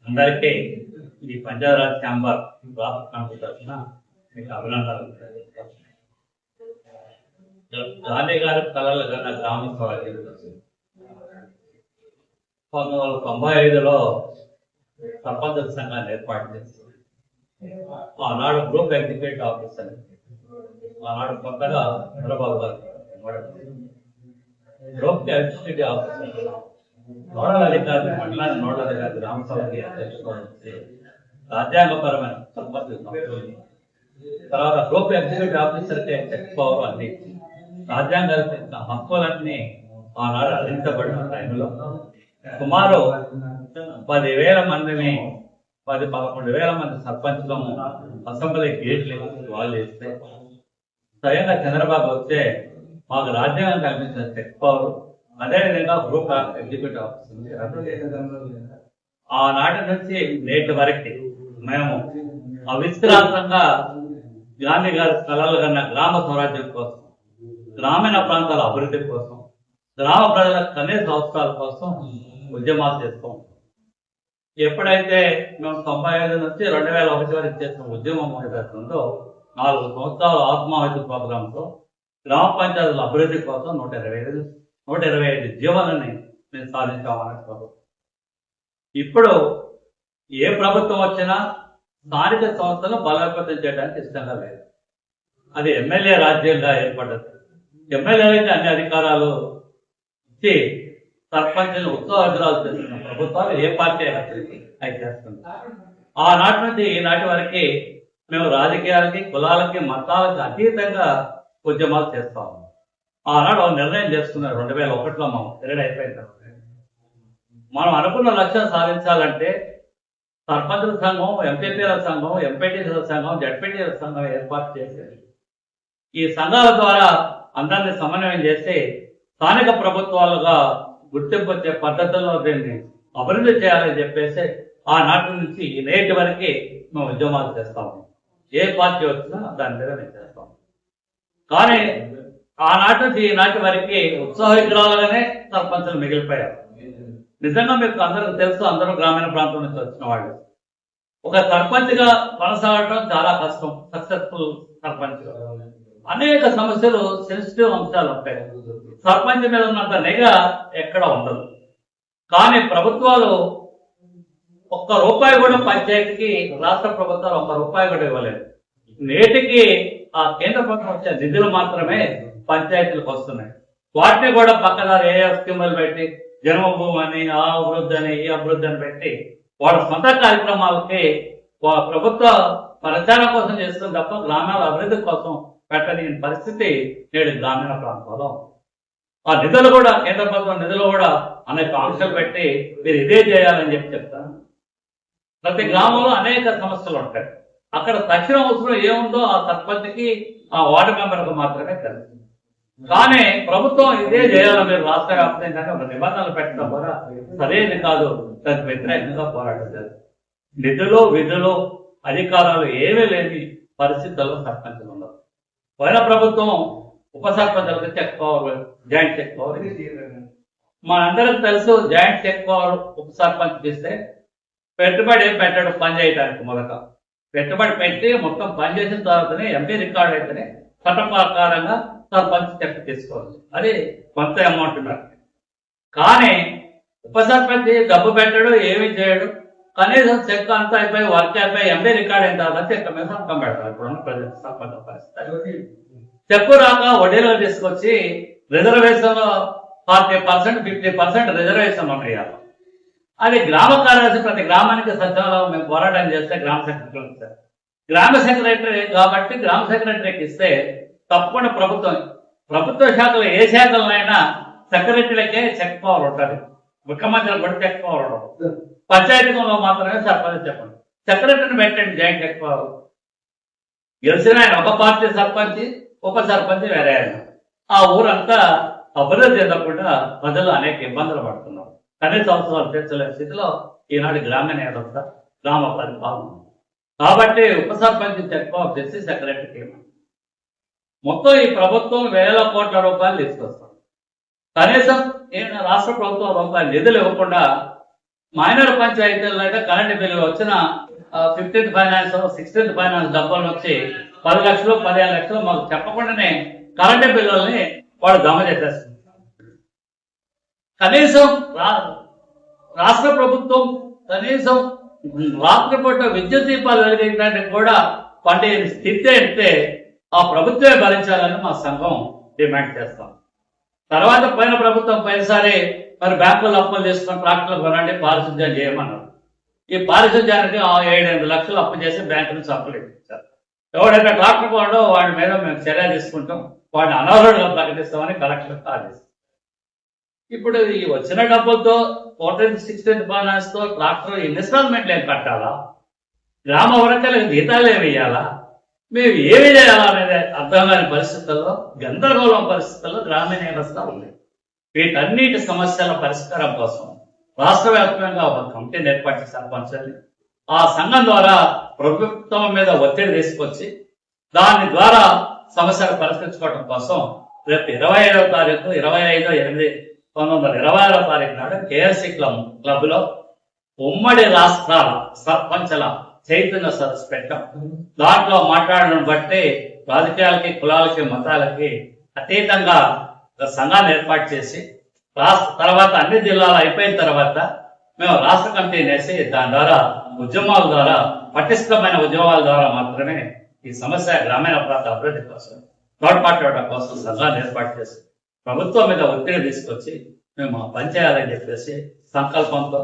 అందరికీ ఈ పంచాయతీరాజ్ ఛాంబర్ రాష్ట్ర కమిటీ తరఫున మీకు అభినందనలు. గాంధీ గారి కళలు కన్నా గ్రామ స్వరాజ్యం 1995లో సర్పంచ్ సంఘాన్ని ఏర్పాటు చేస్తుంది. ఆనాడు గ్రూప్ ఎగ్జిక్యూటివ్ ఆఫీసర్, ఆనాడు కొత్తగా చంద్రబాబు గారు గ్రూప్ ఎగ్జిక్యూటివ్ ఆఫీసర్, నోడల్ అధికారి, మండలాన్ని నోడల్ అధికారి, గ్రామ సభకి అధ్యక్షుడు వచ్చి రాజ్యాంగపరమైన సంపత్తి తర్వాత గ్రూప్ ఎగ్జిక్యూటివ్ ఆఫీసర్కి చెక్ పవర్ అన్ని రాజ్యాంగ హక్కులన్నీ ఆనాడు అందించబడిన టైంలో సుమారు 10,000 మందిని 11,000 మంది సర్పంచులము అసెంబ్లీ గేట్లు వాళ్ళు చేస్తే స్వయంగా చంద్రబాబు వస్తే మాకు రాజ్యాంగం కల్పించిన చెక్ పవర్, అదేవిధంగా గ్రూప్ ఎగ్జిక్యూటివ్ ఆఫీసర్ ఆనాటి నుంచి నేటి వరకు మేము అవిశ్రాంతంగా గాంధీ గారి స్థలాలు కన్నా గ్రామ స్వరాజ్యం కోసం, గ్రామీణ ప్రాంతాల అభివృద్ధి కోసం, గ్రామ ప్రజల కనీస అవసరాల కోసం ఉద్యమాలు చేస్తాం. ఎప్పుడైతే మేము 95 నుంచి 2001 వరకు చేసిన ఉద్యమం మొదలవుతుందో 4 సంవత్సరాల ఆత్మాహుతి ప్రోగ్రాంతో గ్రామ పంచాయతీల అభివృద్ధి కోసం 125 జీవనాన్ని మేము సాధించామనుకోరు. ఇప్పుడు ఏ ప్రభుత్వం వచ్చినా స్థానిక సంస్థలను బలోపేతం చేయడానికి ఇష్టంగా లేదు. అది ఎమ్మెల్యే రాజ్యంగా ఏర్పడ్డది. ఎమ్మెల్యేలకి అన్ని అధికారాలు ఇచ్చి సర్పంచ్లు ఉత్సవాలు చేస్తున్న ప్రభుత్వాలు ఏ పార్టీ అవి చేస్తుంది. ఆనాటి నుంచి ఈనాటి వరకు మేము రాజకీయాలకి, కులాలకి, మతాలకి అతీతంగా ఉద్యమాలు చేస్తాము. ఆనాడు నిర్ణయం చేసుకున్నారు 2001లో మనం పీరియడ్ అయిపోయిన తర్వాత మనం అనుకున్న లక్ష్యం సాధించాలంటే సర్పంచుల సంఘం, ఎంపీపీల సంఘం, ఎంపీటీసీల సంఘం, జడ్పీటీసీల సంఘం ఏర్పాటు చేసేది. ఈ సంఘాల ద్వారా అందరినీ సమన్వయం చేసి స్థానిక ప్రభుత్వాలుగా గుర్తింపు వచ్చే పద్ధతుల్లో దీన్ని అభివృద్ధి చేయాలని చెప్పేసి ఆనాటి నుంచి నేటి వరకు మేము ఉద్యమాలు చేస్తాము. ఏ పార్టీ వచ్చినా దాని మీద మేము చేస్తాము. కానీ ఆనాటి నుంచి ఈనాటి వరకు ఉత్సవ విగ్రహాలుగానే సర్పంచులు మిగిలిపోయారు. నిజంగా మీకు అందరికీ తెలుసు, అందరూ గ్రామీణ ప్రాంతం నుంచి వచ్చిన వాళ్ళు. ఒక సర్పంచ్గా కొనసాగడం చాలా కష్టం. సక్సెస్ఫుల్ సర్పంచ్ అనేక సమస్యలు, సెన్సిటివ్ అంశాలు ఉంటాయి. సర్పంచ్ మీద ఉన్నంత నిఘా ఎక్కడ ఉండదు. కానీ ప్రభుత్వాలు ₹1 కూడా పంచాయతీకి రాష్ట్ర ప్రభుత్వాలు ₹1 కూడా ఇవ్వలేదు. నేటికి ఆ కేంద్ర ప్రభుత్వం వచ్చే నిధులు మాత్రమే పంచాయతీలకు వస్తున్నాయి. వాటిని కూడా పక్కదారి ఏ స్కీములు పెట్టి జన్మభూమి అని, ఆ అభివృద్ధి అని, ఈ అభివృద్ధి అని పెట్టి వాళ్ళ సొంత కార్యక్రమాలకి ప్రభుత్వ ప్రచారం కోసం చేస్తుంది తప్ప గ్రామాల అభివృద్ధి కోసం పెట్టని పరిస్థితి నేడు గ్రామీణ ప్రాంతాల్లో. ఆ నిధులు కూడా కేంద్ర ప్రభుత్వం నిధులు కూడా అనేక ఆంక్షలు పెట్టి మీరు ఇదే చేయాలని చెప్తాను. ప్రతి గ్రామంలో అనేక సమస్యలు ఉంటాయి. అక్కడ తక్షణ అవసరం ఏముందో ఆ సర్పంచ్కి, ఆ వార్డు మెంబర్కి మాత్రమే తెలుసు. కానీ ప్రభుత్వం ఇదే చేయాలని మీరు రాష్ట్ర వ్యాప్తంగా ఒక నిబంధనలు పెట్టడం కూడా సరైనది కాదు. దానికి వ్యతిరేకంగా పోరాడలేదు. నిధులు, విధులు, అధికారాలు ఏమీ లేని పరిస్థితుల్లో సర్పంచులు ఉండవు. పోయిన ప్రభుత్వం ఉప సర్పంచులకు check power, joint check power. మనందరికి తెలుసు, జాయింట్ చెక్ పవర్ ఉప సర్పంచ్ ఇస్తే పెట్టుబడి ఏం పెట్టాడు పని చేయడానికి. మొదట పెట్టుబడి పెట్టి మొత్తం పని చేసిన తర్వాతనే ఎంపీ రికార్డు అయితేనే చట్ట ప్రకారంగా సర్పంచ్ చెక్ తీసుకోవచ్చు. అది కొంత అమౌంట్ ఉన్నారు. కానీ ఉప సర్పంచ్ డబ్బు పెట్టాడు, ఏమి చేయడు. కనీసం చెక్ అంతా అయిపోయి వర్క్ అయిపోయి ఎంపీ రికార్డ్ అయిన తర్వాత చెక్ మీద సంతకం పెడతారు. ఇప్పుడున్న ప్రజలు సర్పంచ్ పరిస్థితి చెక్కు రాక వడ్డీలో తీసుకొచ్చి రిజర్వేషన్ 40%, 50% రిజర్వేషన్ ఉన్నాయి. అది గ్రామ కార్యదర్శి ప్రతి గ్రామానికి సచివాలయం మేము పోరాటం చేస్తే గ్రామ సెక్రటరీ, గ్రామ సెక్రటరీ కాబట్టి గ్రామ సెక్రటరీకి ఇస్తే తప్పకుండా ప్రభుత్వ శాఖలు ఏ శాఖలైనా సెక్రటరీలకే చెక్ పవర్ ఉంటుంది. ముఖ్యమంత్రులకు కూడా చెక్ పవర్ ఉండదు. పంచాయతీలో మాత్రమే సర్పంచ్ చెప్పండి, సెక్రటరీని పెట్టండి జాయింట్ చెక్ పవర్. గెలిచిన ఆయన ఒక పార్టీ సర్పంచ్, ఉప సర్పంచ్ వేరే ఆయన. ఆ ఊరంతా అభివృద్ధి చెందకుండా ప్రజలు అనేక ఇబ్బందులు పడుతున్నారు. కనీస అవసరాలు తీర్చలేని స్థితిలో ఈనాడు గ్రామీణ వ్యవస్థ, గ్రామ పరిపాలన. కాబట్టి ఉప సర్పంచ్ చెక్ పవర్ తెచ్చి సెక్రటరీకి మొత్తం ఈ ప్రభుత్వం వేల కోట్ల రూపాయలు తీసుకొస్తాం. కనీసం రాష్ట్ర ప్రభుత్వం రూపాయలు నిధులు ఇవ్వకుండా మైనర్ పంచాయతీల్లో అయితే కరెంట్ బిల్లు వచ్చిన 15th ఫైనాన్స్ 16th ఫైనాన్స్ డబ్బులు వచ్చి 10 లక్షలు 15 లక్షలు మాకు చెప్పకుండానే కరెంటు బిల్లుల్ని వాడు జమ చేసేస్తున్నారు. కనీసం రాష్ట్ర ప్రభుత్వం కనీసం రాత్రిపూట విద్యుత్ దీపాలు వెలిగించడానికి కూడా పండే స్థితి అంటే ఆ ప్రభుత్వమే భరించాలని మా సంఘం డిమాండ్ చేస్తాం. తర్వాత పైన ప్రభుత్వం పైసారి మరి బ్యాంకుల్లో అప్పులు తీసుకొని ట్రాక్టర్లు కొనండి పారిశుద్ధ్యం చేయమన్నారు. ఈ పారిశుద్ధ్యానికి 7-8 లక్షలు అప్పు చేసి బ్యాంకు నుంచి అప్పులు ఇప్పించారు. ఎవడైతే ట్రాక్టర్ కొనడో వాడి మీద మేము చర్య తీసుకుంటాం, వాడిని అనర్హుడుగా ప్రకటిస్తామని కలెక్టర్ ఆదేశిస్తాం. ఇప్పుడు ఈ వచ్చిన డబ్బులతో 14th 16th ఫైనాన్స్ తో ట్రాక్టర్ ఇన్స్టాల్మెంట్లు ఏం కట్టాలా, గ్రామ వర్గాలకు జీతాలు ఏమి ఇవ్వాలా, మేము ఏమి చేయాలా అనేది అర్థం కాని పరిస్థితుల్లో, గందరగోళం పరిస్థితుల్లో గ్రామీణ వ్యవస్థ ఉంది. వీటన్నిటి సమస్యల పరిష్కారం కోసం రాష్ట్ర వ్యాప్తంగా ఒక కమిటీని ఏర్పాటు సర్పంచాలి. ఆ సంఘం ద్వారా ప్రభుత్వం మీద ఒత్తిడి తీసుకొచ్చి దాని ద్వారా సమస్యలు పరిష్కరించుకోవడం కోసం రేపు 25వ తారీఖు 25/8/1926 తారీఖు నాడు కేఎల్సి క్లబ్ లో ఉమ్మడి రాష్ట్రాల సర్పంచుల చైతన్య సదస్సు పెట్టాం. దాంట్లో మాట్లాడడం బట్టి రాజకీయాలకి, కులాలకి, మతాలకి అతీతంగా సంఘాన్ని ఏర్పాటు చేసి తర్వాత అన్ని జిల్లాలు అయిపోయిన తర్వాత మేము రాష్ట్ర కమిటీని వేసి దాని ద్వారా ఉద్యమాల ద్వారా, పటిష్టమైన ఉద్యమాల ద్వారా మాత్రమే ఈ సమస్య గ్రామీణ ప్రాంత అభివృద్ధి కోసం తోడ్పాటు కోసం సంఘాన్ని ఏర్పాటు చేసి ప్రభుత్వం మీద ఒత్తిడి తీసుకొచ్చి మేము పనిచేయాలని చెప్పేసి సంకల్పంతో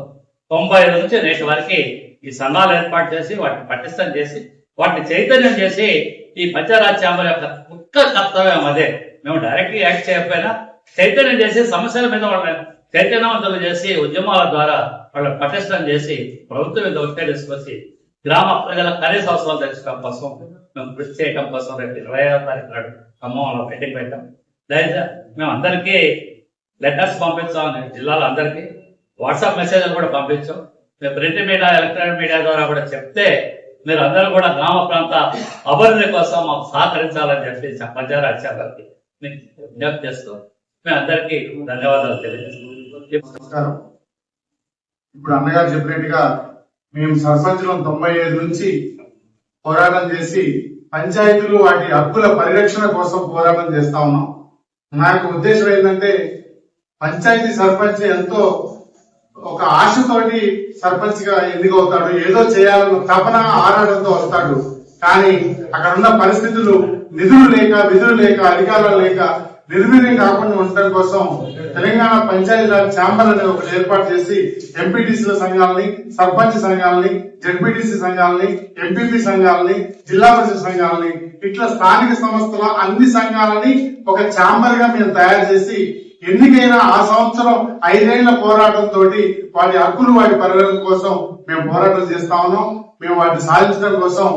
95 నుంచి నేటి వరకు ఈ సంఘాలు ఏర్పాటు చేసి వాటిని పటిష్టం చేసి వాటిని చైతన్యం చేసి ఈ పంచాయతీరాజ్ ఛాంబర్ యొక్క ముఖ్య కర్తవ్యం అదే. మేము డైరెక్ట్గా యాక్ట్ చేయకపోయినా చైతన్యం చేసి సమస్యల మీద వాళ్ళని చైతన్యవంతులు చేసి ఉద్యమాల ద్వారా వాళ్ళని పటిష్టం చేసి ప్రభుత్వం మీద ఒత్తిడి తీసుకొచ్చి గ్రామ ప్రజల కనీస అవసరాలు తెలుసుకోవడం కోసం మేము కృషి చేయడం కోసం రేపు 25వ తారీఖు నాడు ఖమ్మంలో మీటింగ్ పెట్టాం. దయచేసి మేము అందరికీ లెటర్స్ పంపించాం, జిల్లాలో అందరికీ వాట్సాప్ మెసేజ్లు కూడా పంపించాం. మేము ప్రింట్ మీడియా, ఎలక్ట్రానిక్ మీడియా ద్వారా కూడా చెప్తే మీరు అందరూ కూడా గ్రామ ప్రాంత అభివృద్ధి కోసం మాకు సహకరించాలని చెప్పి పంచాయతీరాజ్ శాఖకి విజ్ఞప్తి చేస్తూ మేము అందరికీ ధన్యవాదాలు తెలియజేస్తాం. ఇప్పుడు అన్నగారు చెప్పినట్టుగా మేము సర్పంచులను 95 నుంచి పోరాటం చేసి పంచాయతీలు వాటి హక్కుల పరిరక్షణ కోసం పోరాటం చేస్తా ఉన్నాం. నా యొక్క ఉద్దేశం ఏంటంటే పంచాయతీ సర్పంచ్ ఎంతో ఒక ఆశతోటి సర్పంచ్ గా ఎన్నికవుతాడు, ఏదో చేయాలన్న తపన ఆరాటంతో వస్తాడు. కానీ అక్కడ ఉన్న పరిస్థితులు నిధులు లేక, విధులు లేక, అధికారాలు లేక నిర్వీర్యం కాకుండా ఉండటం కోసం తెలంగాణ పంచాయతీరాజ్ ఛాంబర్ అనే ఒకటి ఏర్పాటు చేసి ఎంపీటీసీల సంఘాలని, సర్పంచ్ సంఘాలని, జడ్పీటీసీ సంఘాలని, ఎంపీపీ సంఘాలని, జిల్లా పరిషత్ సంఘాలని, ఇట్లా స్థానిక సంస్థల అన్ని సంఘాలని ఒక ఛాంబర్ గా మేము తయారు చేసి ఎన్నికైన ఆ సంవత్సరం 5 ఏళ్ల పోరాటంతో వాటి హక్కులు, వాటి పరిరక్షణ కోసం మేము పోరాటం చేస్తా ఉన్నాం. మేము వాటిని సాధించడం కోసం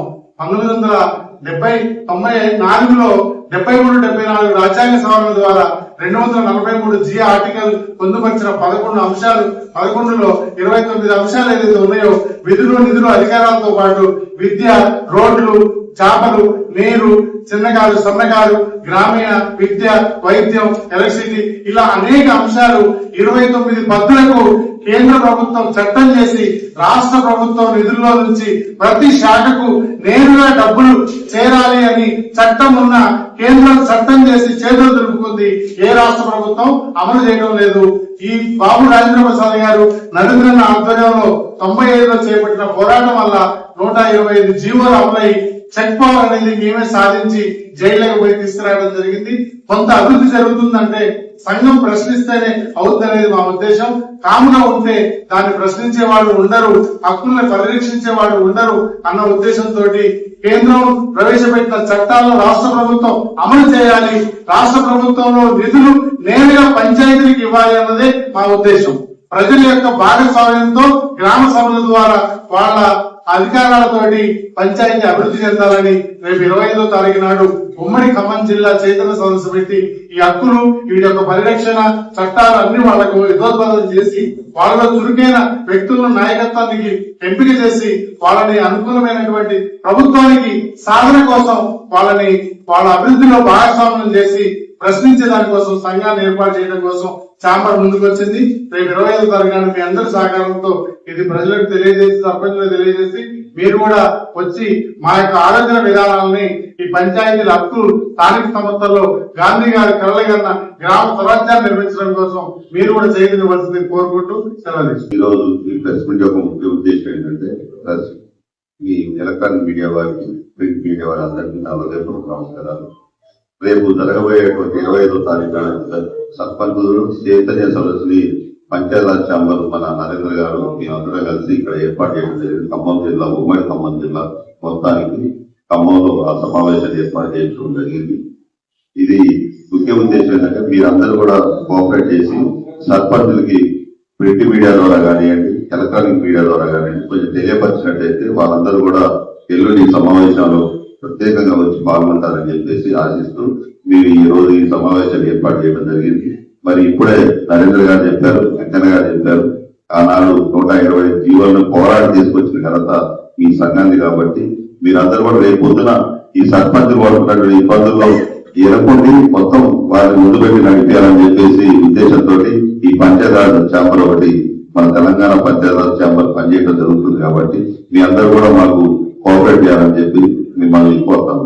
1994లో 73-74 రాజ్యాంగ సవరణ ద్వారా 243 G ఆర్టికల్ పొందుపరిచిన 11 అంశాలు, 11లో 29 అంశాలు ఏదైతే ఉన్నాయో విధులు, నిధులు, అధికారాలతో పాటు విద్య, రోడ్లు, చేపలు, నీరు, చిన్నకారు, సన్నకారు, గ్రామీణ విద్య, వైద్యం, ఎలక్ట్రిసిటీ ఇలా అనేక అంశాలు 29 పద్ధతులకు కేంద్ర ప్రభుత్వం చట్టం చేసి రాష్ట్ర ప్రభుత్వం నిధుల్లో నుంచి ప్రతి శాఖకు నేరుగా డబ్బులు చేరాలి అని చట్టం ఉన్న కేంద్రం చట్టం చేసి చేతులు దులుపుకుంది. ఏ రాష్ట్ర ప్రభుత్వం అమలు చేయడం లేదు. ఈ బాబు రాజేంద్ర ప్రసాద్ గారు నరేంద్రన్న ఆధ్వర్యంలో 95లో చేపట్టిన పోరాటం వల్ల 125 జీవోలు అమలై చెక్ పవర్ అనేది మేమే సాధించి జైలుకి పోయి తీసుకురావడం జరిగింది. కొంత అభివృద్ధి జరుగుతుందంటే సంఘం ప్రశ్నిస్తేనే అవుతుందనేది మా ఉద్దేశం. కాముగా ఉంటే దాన్ని ప్రశ్నించే వాళ్ళు ఉండరు, హక్కుల్ని పరిరక్షించే వాళ్ళు ఉండరు అన్న ఉద్దేశంతో కేంద్రం ప్రవేశపెట్టిన చట్టాలను రాష్ట్ర ప్రభుత్వం అమలు చేయాలి, రాష్ట్ర ప్రభుత్వంలో నిధులు నేరుగా పంచాయతీలకు ఇవ్వాలి అన్నదే మా ఉద్దేశం. ప్రజల యొక్క భాగస్వామ్యంతో గ్రామ సభల ద్వారా వాళ్ళ అధికారాలతోటి పంచాయతీ అభివృద్ధి చెందాలని రేపు 25వ తారీఖు నాడు ఉమ్మడి ఖమ్మం జిల్లా చైతన్య సదస్సు పెట్టి ఈ హక్కులు వీటి యొక్క పరిరక్షణ చట్టాలు అన్ని వాళ్లకు యథోద్బద్ధం చేసి వాళ్ళలో చురుకైన వ్యక్తులను నాయకత్వానికి ఎంపిక చేసి వాళ్ళని అనుకూలమైనటువంటి ప్రభుత్వానికి సాధన కోసం వాళ్ళని వాళ్ళ అభివృద్ధిలో భాగస్వామ్యం చేసి ప్రశ్నించే దానికోసం సంఘాన్ని ఏర్పాటు చేయడం కోసం ఛాంబర్ ముందుకు వచ్చింది. రేపు 25వ తారీఖు నాడు మీ అందరి సహకారంతో ఇది ప్రజలకు తెలియజేసి సర్పంచులకు తెలియజేసి మీరు కూడా వచ్చి మా యొక్క ఆలోచన విధానాలని ఈ పంచాయతీల హక్కులు స్థానిక సంస్థల్లో గాంధీ గారి కలలుగన్న గ్రామ స్వరాజ్యాన్ని నిర్మించడం కోసం మీరు కూడా చేయవలసింది కోరుకుంటూ సెలవు. ఈ రోజు ఈ ప్రెస్ మీట్ యొక్క ముఖ్య ఉద్దేశం ఏంటంటే ఈ ఎలక్ట్రానిక్ మీడియా వారికి ప్రింట్ మీడియా వారి అందరికీ నా హృదయపూర్వక నమస్కారాలు. రేపు జరగబోయేటువంటి 25వ తారీఖు సర్పంచులు చైతన్య సదస్సుని పంచాయతీరాజ్ ఛాంబర్ మన నరేంద్ర గారు మేమందరం కలిసి ఇక్కడ ఏర్పాటు చేయడం జరిగింది. ఖమ్మం జిల్లా ఉమ్మడి ఖమ్మం జిల్లా మొత్తానికి ఖమ్మంలో ఆ సమావేశాన్ని ఏర్పాటు చేయడం జరిగింది. ఇది ముఖ్య ఉద్దేశం ఏంటంటే మీరందరూ కూడా కోఆపరేట్ చేసి సర్పంచులకి ప్రింట్ మీడియా ద్వారా కానివ్వండి, ఎలక్ట్రానిక్ మీడియా ద్వారా కానివ్వండి కొంచెం తెలియపరిచినట్టయితే వాళ్ళందరూ కూడా ఎల్లుండి సమావేశాలు ప్రత్యేకంగా వచ్చి పాల్గొంటారని చెప్పేసి ఆశిస్తూ మీరు ఈ రోజు ఈ సమావేశాన్ని ఏర్పాటు చేయడం జరిగింది. మరి ఇప్పుడే నరేంద్ర గారు చెప్పారు, వెంకన్న గారు చెప్పారు, ఆనాడు 120 జీవోలను పోరాడి తీసుకొచ్చిన ఘనత మీ సంఘాన్ని. కాబట్టి మీరందరూ కూడా రేపు పొద్దున ఈ సర్పంచులు పడుతున్నటువంటి ఇబ్బందుల్లో ఎరపండి మొత్తం వారిని ముందు పెట్టి నడిపేయాలని చెప్పేసి ఉద్దేశంతో ఈ పంచాయతీరాజ్ ఛాంబర్ ఒకటి మన తెలంగాణ పంచాయతీరాజ్ ఛాంబర్ పనిచేయడం జరుగుతుంది. కాబట్టి మీ అందరూ కూడా మాకు కోఆపరేట్ చేయాలని చెప్పి మిమ్మల్ని కోరుతాము.